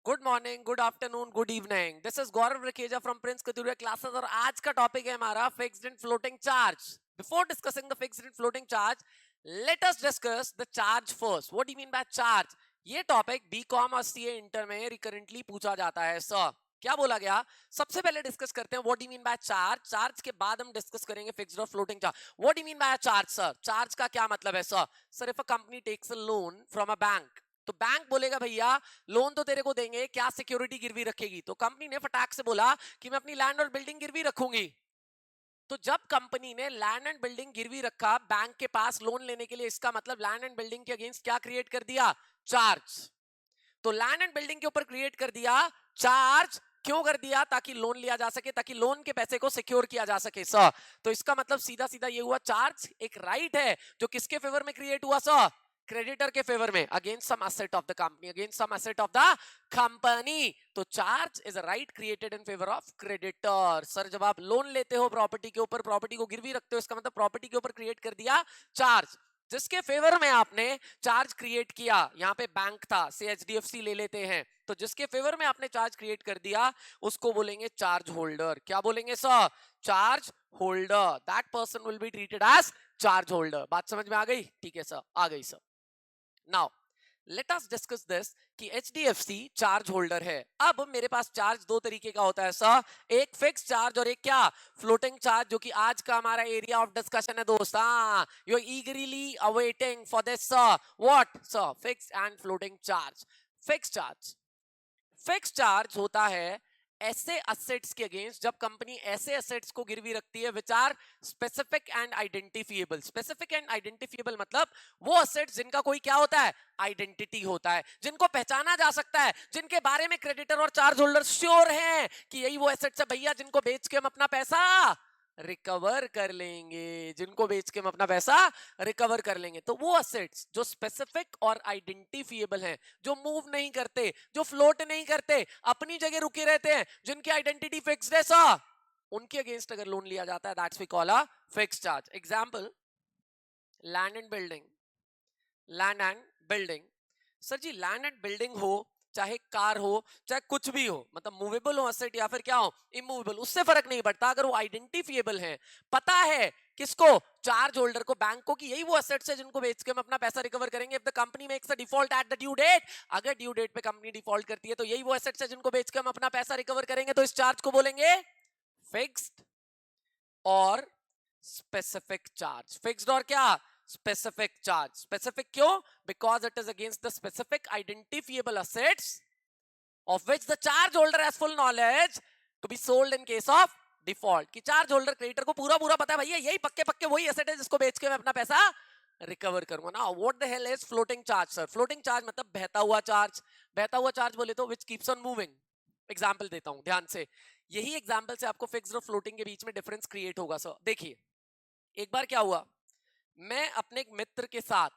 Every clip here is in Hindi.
Good morning, good afternoon, good evening. This is Gaurav Rakheja from Prince Katuria classes और आज का टॉपिक है हमारा fixed and floating charge. Before discussing the fixed and floating charge, let us discuss the charge first. What do you mean by charge? ये टॉपिक बीकॉम और सीए इंटर में रिकरेंटली पूछा जाता है। सर क्या बोला गया? सबसे पहले डिस्कस करते हैं what do you mean by charge. Charge के बाद हम डिस्कस करेंगे फिक्स्ड और floating charge. What do you mean by charge sir? Charge का क्या मतलब है sir? Sir if a company takes a loan from a bank, तो बैंक बोलेगा भैया लोन तो तेरे को देंगे, क्या सिक्योरिटी गिरवी रखेगी? तो कंपनी ने फटाक से बोला कि मैं अपनी लैंड और बिल्डिंग गिरवी रखूंगी। तो जब कंपनी ने लैंड एंड बिल्डिंग गिरवी रखा बैंक के पास लोन लेने के लिए, इसका मतलब लैंड एंड बिल्डिंग के अगेंस्ट क्या क्रिएट कर दिया? चार्ज। तो लैंड एंड बिल्डिंग के ऊपर क्रिएट कर दिया चार्ज। क्यों कर दिया? ताकि लोन लिया जा सके, ताकि लोन के पैसे को सिक्योर किया जा सके सर। तो इसका मतलब सीधा सीधा ये हुआ, चार्ज एक राइट है जो किसके फेवर में क्रिएट हुआ सर? क्रेडिटर के फेवर में, against some asset of the company, against some asset of the company. तो charge is a right created in favour of creditor. Sir जब आप लोन लेते हो प्रॉपर्टी के ऊपर, प्रॉपर्टी को गिरवी रखते हो, इसका मतलब प्रॉपर्टी के ऊपर क्रिएट कर दिया चार्ज। जिसके फेवर में आपने चार्ज क्रिएट किया, यहां पे बैंक था, से एचडीएफसी ले लेते हैं, तो जिसके फेवर में आपने चार्ज क्रिएट कर दिया उसको बोलेंगे चार्ज होल्डर। क्या बोलेंगे sir? Charge holder. That person will be treated as charge holder. बात समझ में आ गई? ठीक है सर, आ गई sir. Now let us discuss this कि एचडीएफसी चार्ज होल्डर है। अब मेरे पास चार्ज दो तरीके का होता है सर, एक फिक्स चार्ज और एक क्या? फ्लोटिंग चार्ज, जो कि आज का हमारा एरिया ऑफ डिस्कशन है दोस्त। हाँ, you are eagerly awaiting for this sir. What sir? Fix and floating charge. Fix charge, fix charge होता है ऐसे असेट्स के अगेंस्ट, जब कंपनी ऐसे असेट्स को गिरवी रखती है which are specific and identifiable. Specific and identifiable मतलब वो असेट्स जिनका कोई क्या होता है? आइडेंटिटी होता है, जिनको पहचाना जा सकता है, जिनके बारे में क्रेडिटर और चार्ज होल्डर श्योर हैं कि यही वो एसेट्स है भैया जिनको बेच के हम अपना पैसा रिकवर कर लेंगे, जिनको बेच के हम अपना पैसा रिकवर कर लेंगे। तो वो असेट्स जो स्पेसिफिक और आइडेंटिफिएबल हैं, जो मूव नहीं करते, जो फ्लोट नहीं करते, अपनी जगह रुके रहते हैं, जिनकी आइडेंटिटी फिक्स्ड है सर, उनके अगेंस्ट अगर लोन लिया जाता है that's we call a fixed charge. Example, land and building. Land and building, sir ji land and building हो, चाहे कार हो, चाहे कुछ भी हो, मतलब मूवेबल हो असेट या फिर क्या हो, इमूवेबल, उससे फर्क नहीं पड़ता अगर वो आइडेंटिफिएबल है। पता है किसको? चार्ज होल्डर को, बैंक को, कि यही वो असेट्स है जिनको बेच के हम अपना पैसा रिकवर करेंगे। If the company makes a default at the due date, अगर ड्यू डेट पे कंपनी डिफॉल्ट करती है तो यही वो असेट्स है जिनको बेच के हम अपना पैसा रिकवर करेंगे। तो इस चार्ज को बोलेंगे फिक्स्ड और स्पेसिफिक चार्ज। फिक्स्ड और क्या? Specific charge. स्पेसिफिक क्यों? Because it is against the specific identifiable assets of which the charge holder has full knowledge to be sold in case of default। कि चार्ज होल्डर क्रेडिटर को पूरा पूरा पता है भैया यही पक्के पक्के वही एसेट है जिसको बेच के मैं अपना पैसा रिकवर करूंगा ना। What the hell is floating charge sir? Floating charge मतलब बहता हुआ चार्ज। बहता हुआ चार्ज बोले तो विच कीप्स ऑन मूविंग। एग्जांपल देता हूं ध्यान से, यही एग्जांपल से आपको फिक्स्ड और फ्लोटिंग के बीच में डिफरेंस क्रिएट होगा सर। देखिए, एक बार क्या हुआ, मैं अपने एक मित्र के साथ,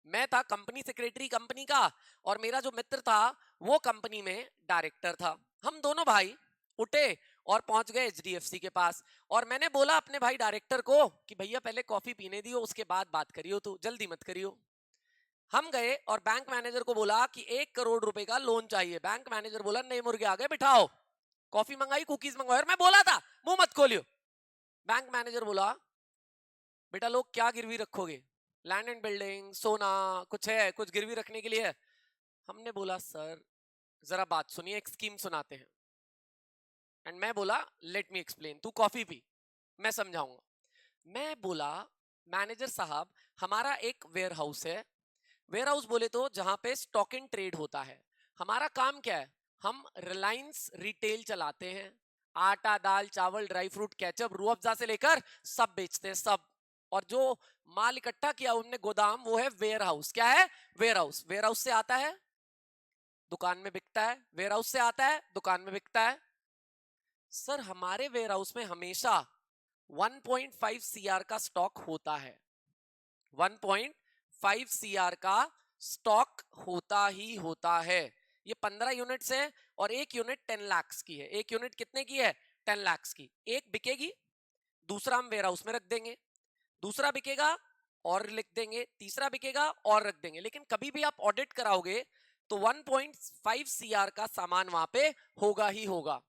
मैं था कंपनी सेक्रेटरी कंपनी का, और मेरा जो मित्र था वो कंपनी में डायरेक्टर था। हम दोनों भाई उठे और पहुंच गए एचडीएफसी के पास, और मैंने बोला अपने भाई डायरेक्टर को कि भैया पहले कॉफी पीने दियो, उसके बाद बात करियो, तो जल्दी मत करियो। हम गए और बैंक मैनेजर को बोला कि 1 करोड़ रुपए का लोन चाहिए। बैंक मैनेजर बोला नहीं मुर्गे आ गए, बिठाओ। कॉफी मंगाई, कुकीज मंगवाई, और मैं बोला था मुंह मत खोलियो। बैंक मैनेजर बोला बेटा लोग क्या गिरवी रखोगे? लैंड एंड बिल्डिंग, सोना कुछ है, कुछ गिरवी रखने के लिए है? हमने बोला सर जरा बात सुनिए, एक स्कीम सुनाते हैं। एंड मैं बोला लेट मी एक्सप्लेन, तू कॉफी पी, मैं समझाऊंगा। मैं बोला मैनेजर साहब, हमारा एक वेयर हाउस है। वेयर हाउस बोले तो जहां पे स्टॉक इन ट्रेड होता है। हमारा काम क्या है? हम रिलायंस रिटेल चलाते हैं। आटा, दाल, चावल, dry fruit, ketchup, Rooh Afza से लेकर सब बेचते हैं, सब। और जो माल इकट्ठा किया उनने गोदाम, वो है वेयर हाउस। क्या है? Ware house. वेयर हाउस से आता है दुकान में बिकता है, वेयर हाउस से आता है दुकान में बिकता है। सर हमारे वेयर हाउस में हमेशा 1.5 सीआर का स्टॉक होता है। 1.5 सीआर का स्टॉक होता ही होता है। ये 15 यूनिट्स है और एक यूनिट 10 लाख की है। एक यूनिट कितने की है? 10 लाख की। एक बिकेगी, दूसरा हम वेयर हाउस में रख देंगे, दूसरा बिकेगा और लिख देंगे, तीसरा बिकेगा और रख देंगे। लेकिन कभी भी आप ऑडिट कराओगे तो 1.5 CR का सामान वहां पे होगा ही होगा।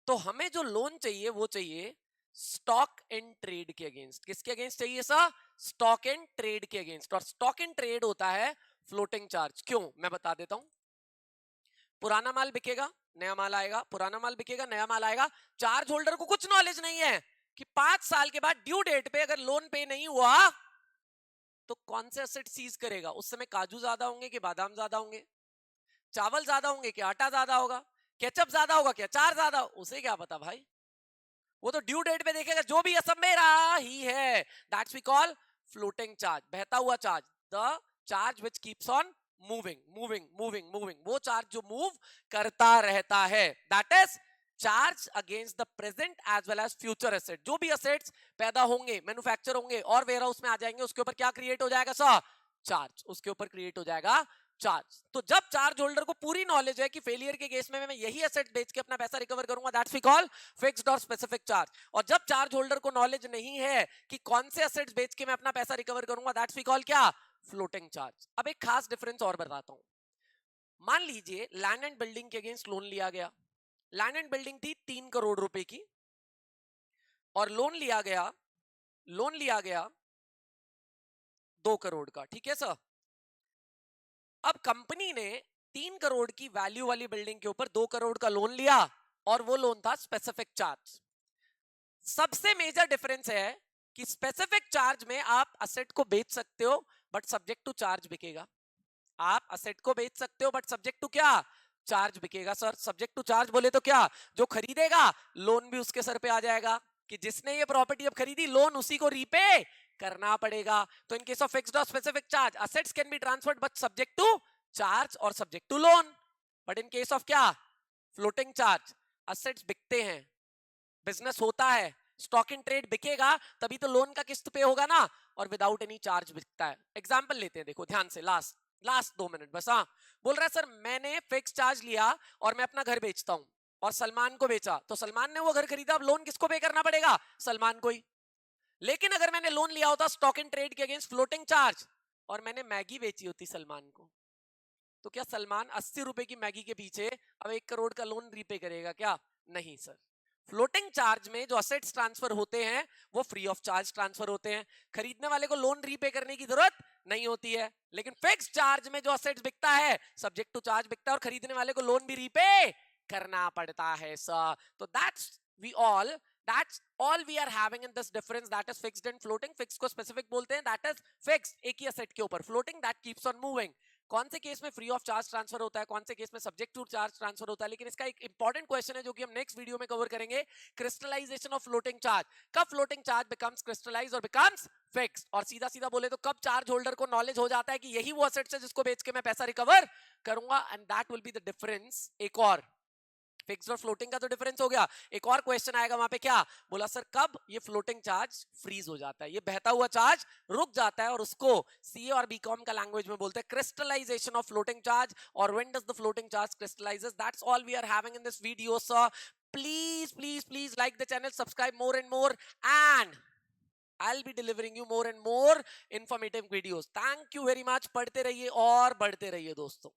तो हमें जो लोन चाहिए वो चाहिए स्टॉक एंड ट्रेड के अगेंस्ट। किसके अगेंस्ट चाहिए सर? स्टॉक एंड ट्रेड के अगेंस्ट। और स्टॉक एंड ट्रेड होता है फ्लोटिंग चार्ज। क्यों, मैं बता देता हूं। पुराना माल बिकेगा, नया माल आएगा, पुराना माल बिकेगा, नया माल आएगा। चार्ज होल्डर को कुछ नॉलेज नहीं है कि 5 साल के बाद ड्यू डेट पे अगर लोन पे नहीं हुआ तो कौन से एसेट सीज करेगा। उस समय काजू ज्यादा होंगे कि बादाम ज्यादा होंगे, चावल ज्यादा होंगे कि आटा ज्यादा होगा, केचप ज्यादा होगा कि अचार ज्यादा, उसे क्या पता भाई। वो तो ड्यू डेट पे देखेगा जो भी असम में रहा ही है। That's we call floating charge, बहता हुआ charge. The charge which keeps on moving moving moving moving, वो चार्ज जो मूव करता रहता है, that is charge against the present as well as future asset. जो भी एसेट्स पैदा होंगे, मैन्युफैक्चर होंगे और वेयर हाउस में आ जाएंगे, उसके ऊपर क्या क्रिएट हो जाएगा सर? चार्ज। उसके ऊपर क्रिएट हो जाएगा चार्ज। तो जब चार्ज होल्डर को पूरी नॉलेज है कि फेलियर के केस में मैं यही एसेट बेच के अपना पैसा रिकवर करूंगा, दैट्स वी कॉल फिक्स्ड और स्पेसिफिक चार्ज। और जब चार्ज होल्डर को नॉलेज नहीं है कि कौन से एसेट्स बेच के मैं अपना पैसा रिकवर करूंगा, दैट्स वी कॉल क्या? Floating charge. अब एक खास डिफरेंस और बताता हूं। मान लीजिए लैंड एंड बिल्डिंग के अगेंस्ट लोन लिया गया। लैंड एंड बिल्डिंग थी 3 करोड़ रुपए की और लोन लिया गया 2 करोड़ का। ठीक है सर। अब कंपनी ने 3 करोड़ की वैल्यू वाली बिल्डिंग के ऊपर 2 करोड़ का लोन लिया और वो लोन था स्पेसिफिक चार्ज। सबसे मेजर डिफरेंस है कि स्पेसिफिक चार्ज में आप असेट को बेच सकते हो बट सब्जेक्ट टू चार्ज बिकेगा। आप असेट को बेच सकते हो बट सब्जेक्ट टू क्या? चार्ज बिकेगा। सर सब्जेक्ट टू चार्ज बोले तो क्या? जो खरीदेगा लोन भी उसके सर पे आ जाएगा कि जिसने ये प्रॉपर्टी अब खरीदी लोन उसी को रीपे करना पड़ेगा। तो इन केस ऑफ फिक्स्ड और specific charge assets can be transferred but subject to charge और subject to loan. But in case of क्या? फ्लोटिंग चार्ज, असेट्स बिकते हैं, बिजनेस होता है, स्टॉक इन ट्रेड बिकेगा तभी तो लोन का किस्त पे होगा ना, और विदाउट एनी चार्ज बिकता है। एग्जांपल लेते हैं, देखो ध्यान से, लास्ट 2 मिनट बस। हाँ, बोल रहा है सर मैंने फिक्स चार्ज लिया और मैं अपना घर बेचता हूं और सलमान को बेचा, तो सलमान ने वो घर खरीदा, अब लोन किसको पे करना पड़ेगा? सलमान को ही। लेकिन अगर मैंने लोन लिया होता स्टॉक इन ट्रेड के अगेंस्ट फ्लोटिंग चार्ज और मैंने मैगी बेची होती सलमान को, तो क्या सलमान 80 रुपए की मैगी के पीछे अब 1 करोड़ का लोन रीपे करेगा क्या? नहीं सर। फ्लोटिंग चार्ज में जो असेट्स ट्रांसफर होते हैं वो फ्री ऑफ चार्ज ट्रांसफर होते हैं, खरीदने वाले को लोन रीपे करने की जरूरत नहीं होती है। लेकिन फिक्स्ड चार्ज में जो असेट्स बिकता है सब्जेक्ट टू चार्ज बिकता है और खरीदने वाले को लोन भी रीपे करना पड़ता है सर। तो that's all we are having in this difference, that is fixed and floating। fixed को specific बोलते हैं, that is fixed एक ही asset के ऊपर, floating that keeps on moving। कौन से केस में फ्री ऑफ चार्ज ट्रांसफर होता है, कौन से केस में सब्जेक्ट टू चार्ज ट्रांसफर होता है। लेकिन इसका एक इंपॉर्टेंट क्वेश्चन है जो कि हम नेक्स्ट वीडियो में कवर करेंगे, क्रिस्टलाइजेशन ऑफ फ्लोटिंग चार्ज। कब फ्लोटिंग चार्ज बिकम्स क्रिस्टलाइज और बिकम्स फिक्स्ड। और सीधा सीधा बोले तो कब चार्ज होल्डर को नॉलेज हो जाता है कि यही वो असेट्स है जिसको बेच के मैं पैसा रिकवर करूंगा, and that will be the difference. एक और फिक्स्ड और फ्लोटिंग का तो डिफरेंस हो गया। एक और क्वेश्चन आएगा वहां पे, क्या बोला सर? कब ये फ्लोटिंग चार्ज फ्रीज हो जाता है, ये बहता हुआ चार्ज रुक जाता है, और उसको सीए और बीकॉम का लैंग्वेज में बोलते हैं क्रिस्टलाइजेशन ऑफ फ्लोटिंग चार्ज। और when does the floating charge crystallises? That's all we are having in this video sir. Please like the channel, subscribe more and more, and I'll be delivering you more and more informative videos. Thank you very much। पढ़ते रहिए और बढ़ते रहिए दोस्तों।